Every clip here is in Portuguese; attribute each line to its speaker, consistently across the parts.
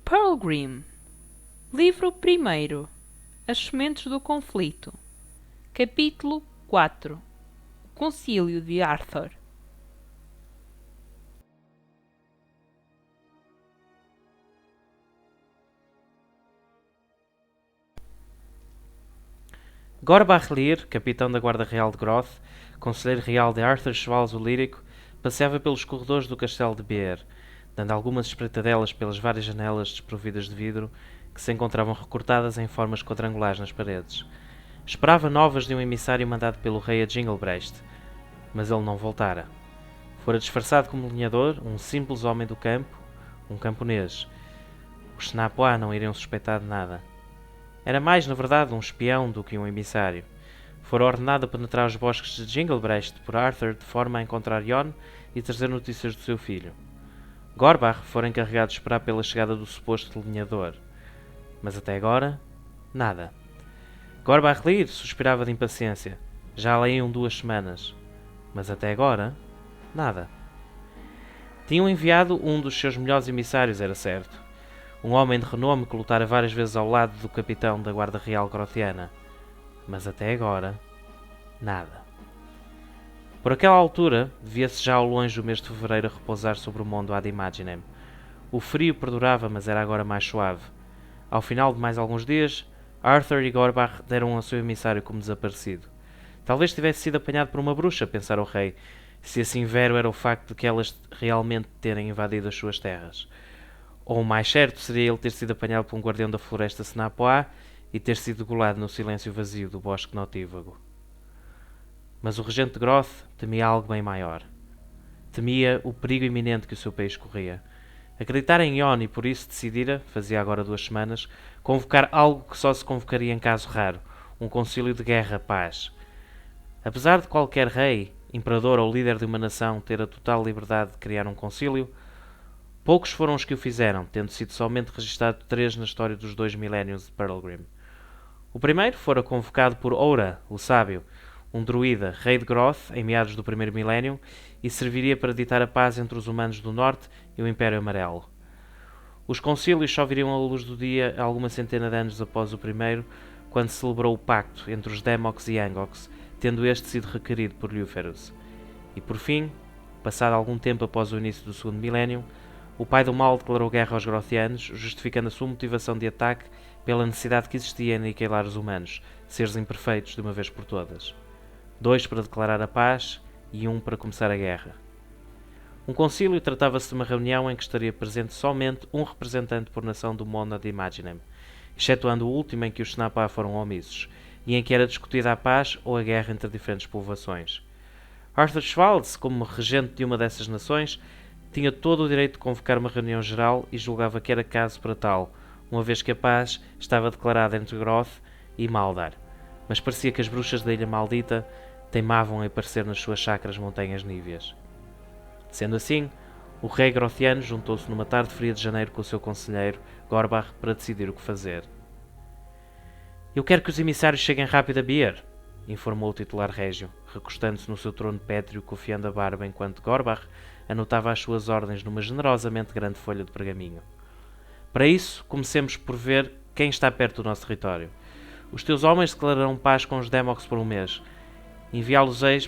Speaker 1: Pearlgrim. Livro 1. As sementes do conflito. Capítulo 4. O concílio de Arthur.
Speaker 2: Gorbach Lir, capitão da Guarda Real de Groth, conselheiro real de Arthur Schwalz o Lírico, passeava pelos corredores do castelo de Beer, dando algumas espreitadelas pelas várias janelas desprovidas de vidro que se encontravam recortadas em formas quadrangulares nas paredes. Esperava novas de um emissário mandado pelo rei a Jinglebreast, mas ele não voltara. Fora disfarçado como lenhador, um simples homem do campo, um camponês. Os Snapoá não iriam suspeitar de nada. Era mais, na verdade, um espião do que um emissário. Fora ordenado a penetrar os bosques de Jinglebreast por Arthur de forma a encontrar Jon e trazer notícias do seu filho. Gorbach fora encarregado de esperar pela chegada do suposto lenhador. Mas até agora, nada. Gorbach Lir suspirava de impaciência. Já lá iam 2 semanas. Mas até agora, nada. Tinham enviado um dos seus melhores emissários, era certo. Um homem de renome que lutara várias vezes ao lado do capitão da Guarda Real Grothiana. Mas até agora, nada. Por aquela altura, via-se já ao longe o mês de fevereiro a repousar sobre o mundo ad imaginem. O frio perdurava, mas era agora mais suave. Ao final de mais alguns dias, Arthur e Gorbach deram ao seu emissário como desaparecido. Talvez tivesse sido apanhado por uma bruxa, pensara o rei, se assim vero era o facto de que elas realmente terem invadido as suas terras. Ou o mais certo seria ele ter sido apanhado por um guardião da floresta Snapoá e ter sido degolado no silêncio vazio do bosque notívago. Mas o regente de Groth temia algo bem maior. Temia o perigo iminente que o seu país corria. Acreditara em Jon e por isso decidira, fazia agora 2 semanas, convocar algo que só se convocaria em caso raro, um concílio de guerra-paz. Apesar de qualquer rei, imperador ou líder de uma nação ter a total liberdade de criar um concílio, poucos foram os que o fizeram, tendo sido somente registado 3 na história dos 2 milénios de Pearlgrim. O primeiro fora convocado por Oura, o Sábio, um druida, rei de Groth, em meados do 1º milénio, e serviria para ditar a paz entre os humanos do Norte e o Império Amarelo. Os concílios só viriam à luz do dia alguma centena de anos após o primeiro, quando se celebrou o pacto entre os Demox e Angox, tendo este sido requerido por Luferus. E por fim, passado algum tempo após o início do 2º milénio, o pai do mal declarou guerra aos Grothianos, justificando a sua motivação de ataque pela necessidade que existia em aniquilar os humanos, seres imperfeitos de uma vez por todas. 2 para declarar a paz e 1 para começar a guerra. Um concílio tratava-se de uma reunião em que estaria presente somente um representante por nação do Mona de Imaginem, excetuando o último em que os Snapoá foram omissos, e em que era discutida a paz ou a guerra entre diferentes povoações. Arthur Schwalz, como regente de uma dessas nações, tinha todo o direito de convocar uma reunião geral e julgava que era caso para tal, uma vez que a paz estava declarada entre Groth e Maldar, mas parecia que as bruxas da Ilha Maldita teimavam em aparecer nas suas sacras montanhas níveas. Sendo assim, o rei grothiano juntou-se numa tarde fria de janeiro com o seu conselheiro, Gorbach, para decidir o que fazer. "Eu quero que os emissários cheguem rápido a Beer", informou o titular régio, recostando-se no seu trono pétreo, cofiando a barba enquanto Gorbach anotava as suas ordens numa generosamente grande folha de pergaminho. "Para isso, comecemos por ver quem está perto do nosso território. Os teus homens declararão paz com os Demox por um mês. Enviá-los-eis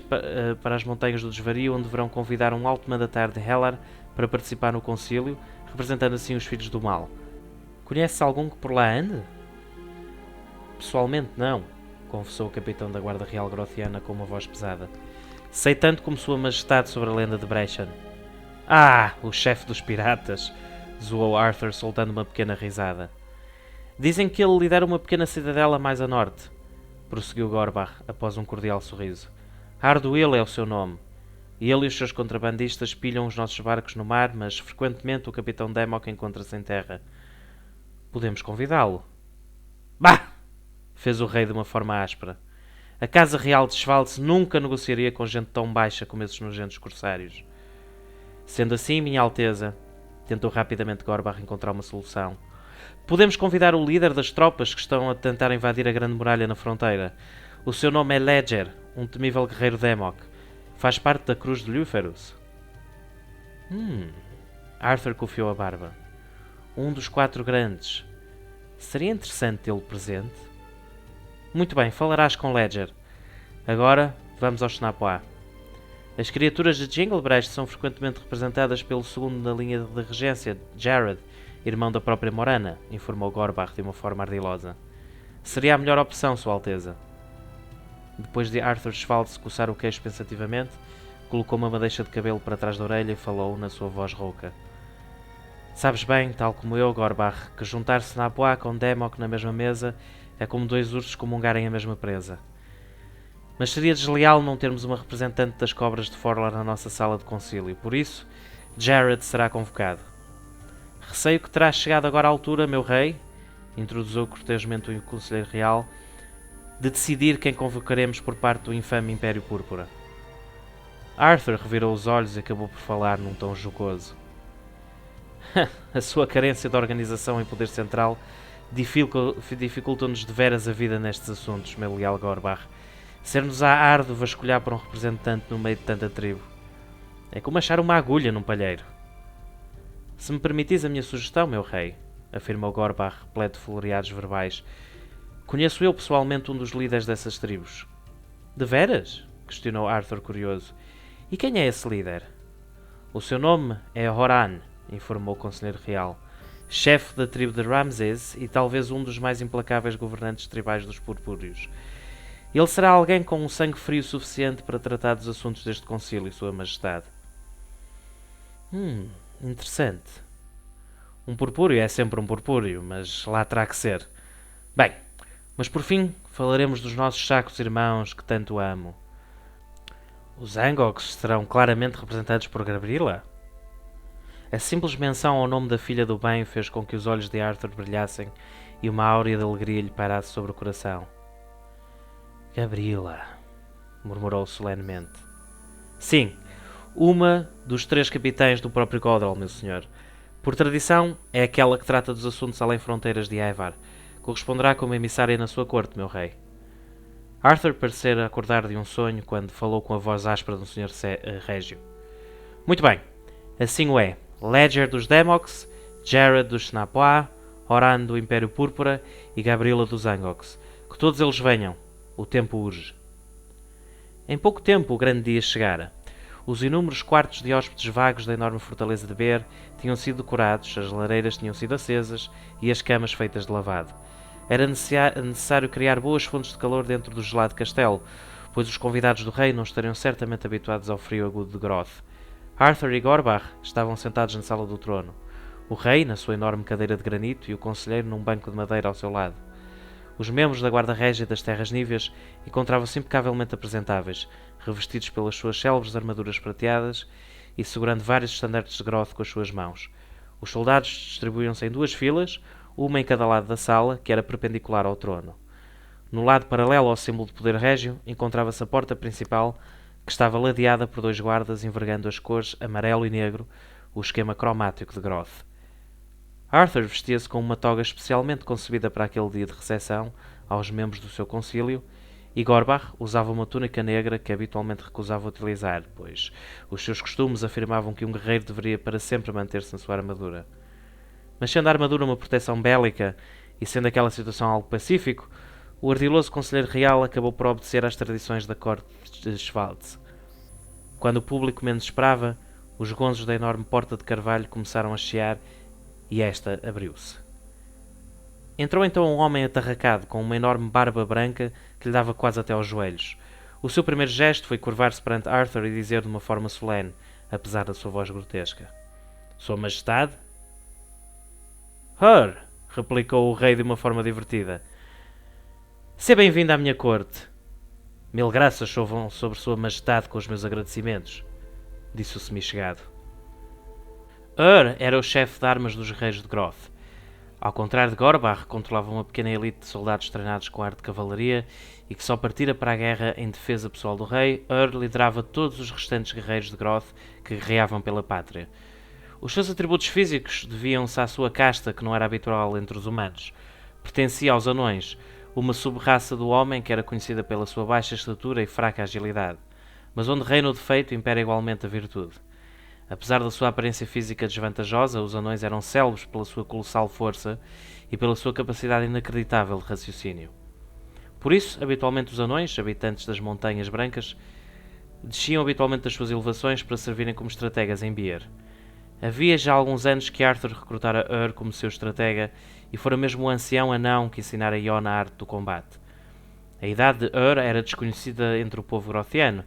Speaker 2: para as montanhas do Desvario, onde deverão convidar um alto mandatário de Hellar para participar no concílio, representando assim os filhos do mal. Conheces algum que por lá ande?" "Pessoalmente não", confessou o capitão da Guarda Real Grothiana com uma voz pesada. "Sei tanto como Sua Majestade sobre a lenda de Brechan." "Ah, o chefe dos piratas!" zoou Arthur, soltando uma pequena risada. "Dizem que ele lidera uma pequena cidadela mais a norte", prosseguiu Gorbach, após um cordial sorriso. "Arduil é o seu nome. Ele e os seus contrabandistas pilham os nossos barcos no mar, mas frequentemente o capitão Democ encontra-se em terra. Podemos convidá-lo." "Bah!" fez o rei de uma forma áspera. "A Casa Real de Schwalz nunca negociaria com gente tão baixa como esses nojentos corsários." "Sendo assim, Minha Alteza", tentou rapidamente Gorbach encontrar uma solução, "podemos convidar o líder das tropas que estão a tentar invadir a Grande Muralha na fronteira. O seu nome é Ledger, um temível guerreiro Democ. Faz parte da Cruz de Luferus." Arthur cofiou a barba. um dos 4 grandes. Seria interessante tê-lo presente. Muito bem, falarás com Ledger. Agora, vamos ao Schnappau. As criaturas de Jinglebrecht são frequentemente representadas pelo segundo na linha de regência, Jared, irmão da própria Morana, informou Gorbach de uma forma ardilosa. Seria a melhor opção, Sua Alteza. Depois de Arthur Schwaltz coçar o queixo pensativamente, colocou uma madeixa de cabelo para trás da orelha e falou na sua voz rouca. Sabes bem, tal como eu, Gorbach, que juntar-se na Bois com Demok na mesma mesa é como 2 ursos comungarem a mesma presa. Mas seria desleal não termos uma representante das cobras de Forlar na nossa sala de concílio. Por isso, Jared será convocado. Receio que terá chegado agora a altura, meu rei, introduziu cortesmente o conselheiro real, de decidir quem convocaremos por parte do infame Império Púrpura. Arthur revirou os olhos e acabou por falar num tom jocoso. A sua carência de organização e poder central dificulta-nos deveras a vida nestes assuntos, meu leal Gorbach. Ser-nos-á árduo vasculhar por um representante no meio de tanta tribo. É como achar uma agulha num palheiro. Se me permitis a minha sugestão, meu rei, afirmou Gorbach, repleto de floreados verbais, conheço eu pessoalmente um dos líderes dessas tribos. De veras? Questionou Arthur curioso. E quem é esse líder? O seu nome é Horan, informou o conselheiro real, chefe da tribo de Ramses e talvez um dos mais implacáveis governantes tribais dos Purpúreos. Ele será alguém com um sangue frio suficiente para tratar dos assuntos deste concílio, Sua Majestade. Interessante. Um purpúreo é sempre um purpúreo, mas lá terá que ser. Bem, mas por fim falaremos dos nossos sacos irmãos que tanto amo. Os Angoks serão claramente representados por Gabriela? A simples menção ao nome da filha do bem fez com que os olhos de Arthur brilhassem e uma áurea de alegria lhe pairasse sobre o coração. Gabriela, murmurou solenemente. Sim, uma dos 3 capitães do próprio Godrel, meu senhor. Por tradição, é aquela que trata dos assuntos além fronteiras de Ivar. Corresponderá como emissária na sua corte, meu rei. Arthur parecera acordar de um sonho quando falou com a voz áspera do Sr. Régio. Muito bem, assim o é. Ledger dos Demoks, Jared dos Schnappau, Horan do Império Púrpura e Gabriela dos Angoks. Que todos eles venham. O tempo urge. Em pouco tempo o grande dia chegara. Os inúmeros quartos de hóspedes vagos da enorme fortaleza de Beer tinham sido decorados, as lareiras tinham sido acesas e as camas feitas de lavado. Era necessário criar boas fontes de calor dentro do gelado castelo, pois os convidados do rei não estariam certamente habituados ao frio agudo de Groth. Arthur e Gorbach estavam sentados na sala do trono. O rei, na sua enorme cadeira de granito, e o conselheiro num banco de madeira ao seu lado. Os membros da Guarda Régia das Terras Níveas encontravam-se impecavelmente apresentáveis, revestidos pelas suas célebres armaduras prateadas e segurando vários estandartes de Groth com as suas mãos. Os soldados distribuíam-se em 2 filas, uma em cada lado da sala, que era perpendicular ao trono. No lado paralelo ao símbolo de poder régio, encontrava-se a porta principal, que estava ladeada por 2 guardas envergando as cores amarelo e negro, o esquema cromático de Groth. Arthur vestia-se com uma toga especialmente concebida para aquele dia de recepção aos membros do seu concílio, e Gorbach usava uma túnica negra que habitualmente recusava utilizar, pois os seus costumes afirmavam que um guerreiro deveria para sempre manter-se na sua armadura. Mas sendo a armadura uma proteção bélica e sendo aquela situação algo pacífico, o ardiloso conselheiro real acabou por obedecer às tradições da corte de Schwaltz. Quando o público menos esperava, os gonzos da enorme porta de carvalho começaram a chiar e esta abriu-se. Entrou então um homem atarracado, com uma enorme barba branca que lhe dava quase até aos joelhos. O seu primeiro gesto foi curvar-se perante Arthur e dizer de uma forma solene, apesar da sua voz grotesca: Sua Majestade? Her! Replicou o rei de uma forma divertida. Seja bem-vindo à minha corte. 1000 graças chovam sobre Sua Majestade com os meus agradecimentos, disse o semi-chegado. Era o chefe de armas dos guerreiros de Groth. Ao contrário de Gorbach, controlava uma pequena elite de soldados treinados com arte de cavalaria e que só partira para a guerra em defesa pessoal do rei, liderava todos os restantes guerreiros de Groth que guerreavam pela pátria. Os seus atributos físicos deviam-se à sua casta, que não era habitual entre os humanos. Pertencia aos anões, uma sub-raça do homem que era conhecida pela sua baixa estatura e fraca agilidade. Mas onde reina o defeito, impera igualmente a virtude. Apesar da sua aparência física desvantajosa, os anões eram célebres pela sua colossal força e pela sua capacidade inacreditável de raciocínio. Por isso, habitualmente os anões, habitantes das Montanhas Brancas, desciam habitualmente das suas elevações para servirem como estrategas em Beer. Havia já alguns anos que Arthur recrutara Ur como seu estratega e fora mesmo o ancião anão que ensinara Jon a arte do combate. A idade de Ur era desconhecida entre o povo grothiano,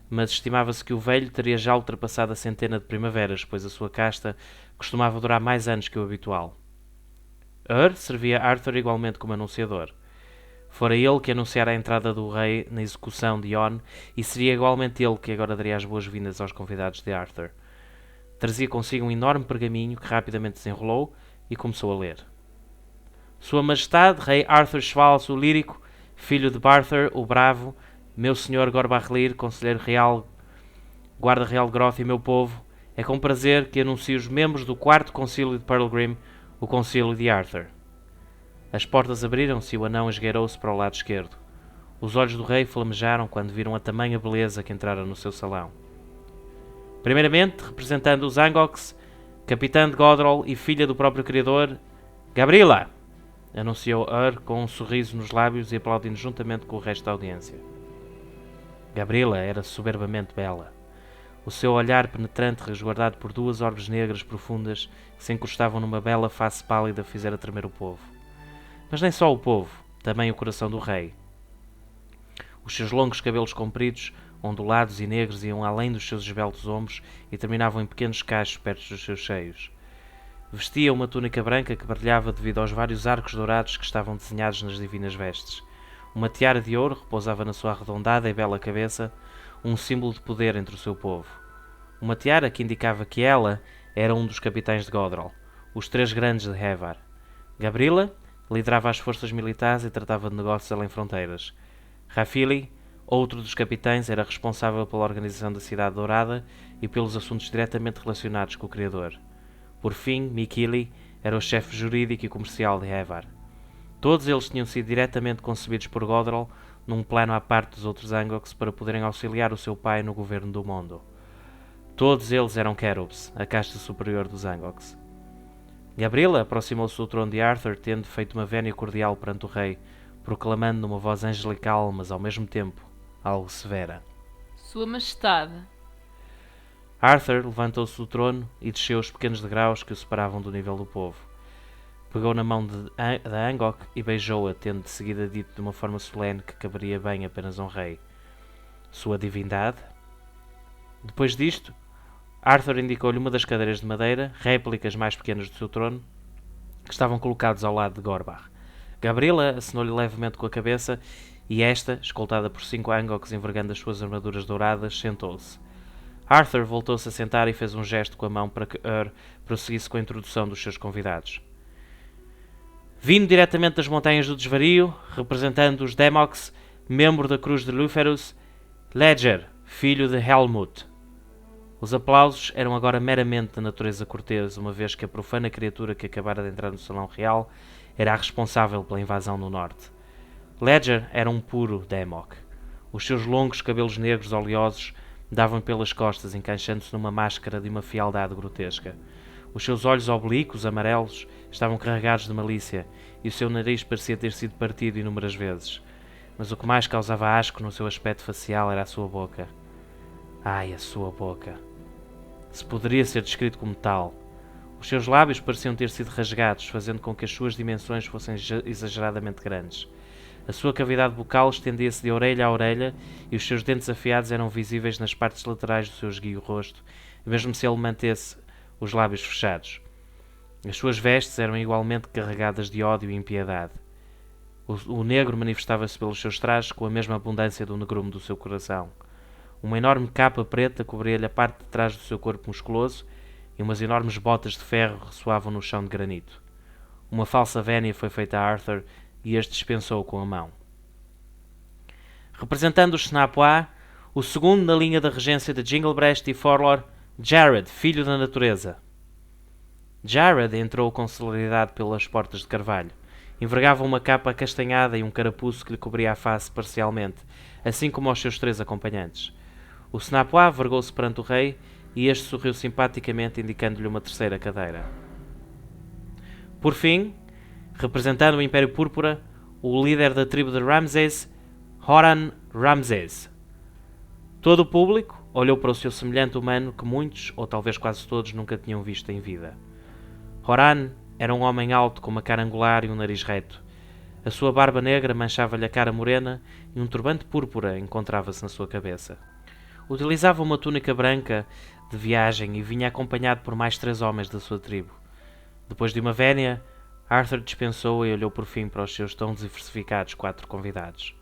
Speaker 2: mas estimava-se que o velho teria já ultrapassado a centena de primaveras, pois a sua casta costumava durar mais anos que o habitual. Ur servia Arthur igualmente como anunciador. Fora ele que anunciara a entrada do rei na execução de Jon, e seria igualmente ele que agora daria as boas-vindas aos convidados de Arthur. Trazia consigo um enorme pergaminho que rapidamente desenrolou e começou a ler. Sua Majestade, Rei Arthur Schwals, o Lírico, filho de Barthur, o Bravo, meu senhor Gorbarrelir, conselheiro real, guarda real de Groth e meu povo, é com prazer que anuncio os membros do 4º Concílio de Pearlgrim, o Concílio de Arthur. As portas abriram-se e o anão esgueirou-se para o lado esquerdo. Os olhos do rei flamejaram quando viram a tamanha beleza que entrara no seu salão. Primeiramente, representando os Angox, capitã de Godrol e filha do próprio criador, Gabriela! Anunciou Ur com um sorriso nos lábios e aplaudindo juntamente com o resto da audiência. Gabriela era soberbamente bela. O seu olhar penetrante, resguardado por 2 orbes negras profundas que se encostavam numa bela face pálida, fizera tremer o povo. Mas nem só o povo, também o coração do rei. Os seus longos cabelos compridos, ondulados e negros, iam além dos seus esbeltos ombros e terminavam em pequenos cachos perto dos seus seios. Vestia uma túnica branca que brilhava devido aos vários arcos dourados que estavam desenhados nas divinas vestes. Uma tiara de ouro repousava na sua arredondada e bela cabeça, um símbolo de poder entre o seu povo. Uma tiara que indicava que ela era um dos capitães de Godrol, os 3 grandes de Hevar. Gabriela liderava as forças militares e tratava de negócios além fronteiras. Rafili, outro dos capitães, era responsável pela organização da Cidade Dourada e pelos assuntos diretamente relacionados com o Criador. Por fim, Mikili era o chefe jurídico e comercial de Hevar. Todos eles tinham sido diretamente concebidos por Godrol num plano à parte dos outros Angox para poderem auxiliar o seu pai no governo do mundo. Todos eles eram Cherubs, a casta superior dos Angox. Gabriela aproximou-se do trono de Arthur, tendo feito uma vénia cordial perante o rei, proclamando numa voz angelical, mas ao mesmo tempo algo severa.
Speaker 1: Sua Majestade.
Speaker 2: Arthur levantou-se do trono e desceu os pequenos degraus que o separavam do nível do povo. Pegou na mão da Angok e beijou-a, tendo de seguida dito de uma forma solene que caberia bem apenas a um rei. Sua divindade? Depois disto, Arthur indicou-lhe uma das cadeiras de madeira, réplicas mais pequenas do seu trono, que estavam colocados ao lado de Gorbar. Gabriela acenou-lhe levemente com a cabeça e esta, escoltada por 5 Angoks envergando as suas armaduras douradas, sentou-se. Arthur voltou-se a sentar e fez um gesto com a mão para que Ur prosseguisse com a introdução dos seus convidados. Vindo diretamente das Montanhas do Desvario, representando os Demox, membro da Cruz de Luferus, Ledger, filho de Helmut. Os aplausos eram agora meramente da natureza cortês, uma vez que a profana criatura que acabara de entrar no Salão Real era a responsável pela invasão no norte. Ledger era um puro Demok. Os seus longos cabelos negros oleosos davam pelas costas, encaixando-se numa máscara de uma fialdade grotesca. Os seus olhos oblíquos, amarelos, estavam carregados de malícia, e o seu nariz parecia ter sido partido inúmeras vezes. Mas o que mais causava asco no seu aspecto facial era a sua boca. Ai, a sua boca! Se poderia ser descrito como tal. Os seus lábios pareciam ter sido rasgados, fazendo com que as suas dimensões fossem exageradamente grandes. A sua cavidade bucal estendia-se de orelha a orelha e os seus dentes afiados eram visíveis nas partes laterais do seu esguio rosto, mesmo se ele mantesse os lábios fechados. As suas vestes eram igualmente carregadas de ódio e impiedade. O negro manifestava-se pelos seus trajes com a mesma abundância do negrume do seu coração. Uma enorme capa preta cobria-lhe a parte de trás do seu corpo musculoso e umas enormes botas de ferro ressoavam no chão de granito. Uma falsa vénia foi feita a Arthur e este dispensou com a mão. Representando os Snapois, o segundo na linha da regência de Jinglebreast e Forlor, Jared, filho da natureza. Jared entrou com celeridade pelas portas de carvalho. Envergava uma capa acastanhada e um carapuço que lhe cobria a face parcialmente, assim como aos seus 3 acompanhantes. O Snapois vergou-se perante o rei e este sorriu simpaticamente, indicando-lhe uma terceira cadeira. Por fim, representando o Império Púrpura, o líder da tribo de Ramsés, Horan Ramsés. Todo o público olhou para o seu semelhante humano que muitos, ou talvez quase todos, nunca tinham visto em vida. Horan era um homem alto com uma cara angular e um nariz reto. A sua barba negra manchava-lhe a cara morena e um turbante púrpura encontrava-se na sua cabeça. Utilizava uma túnica branca de viagem e vinha acompanhado por mais 3 homens da sua tribo. Depois de uma vénia, Arthur dispensou e olhou por fim para os seus tão diversificados 4 convidados.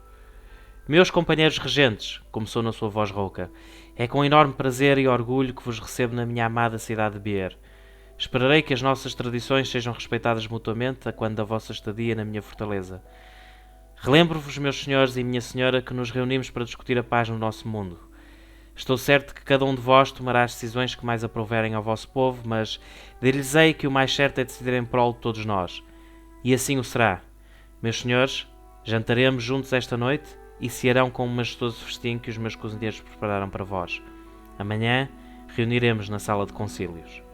Speaker 2: Meus companheiros regentes, começou na sua voz rouca, é com enorme prazer e orgulho que vos recebo na minha amada cidade de Beer. Esperarei que as nossas tradições sejam respeitadas mutuamente a quando da vossa estadia na minha fortaleza. Relembro-vos, meus senhores e minha senhora, que nos reunimos para discutir a paz no nosso mundo. Estou certo que cada um de vós tomará as decisões que mais aprouverem ao vosso povo, mas dir-lhes-ei que o mais certo é decidir em prol de todos nós. E assim o será. Meus senhores, jantaremos juntos esta noite e cearão com um majestoso festim que os meus cozinheiros prepararam para vós. Amanhã reuniremos na sala de concílios.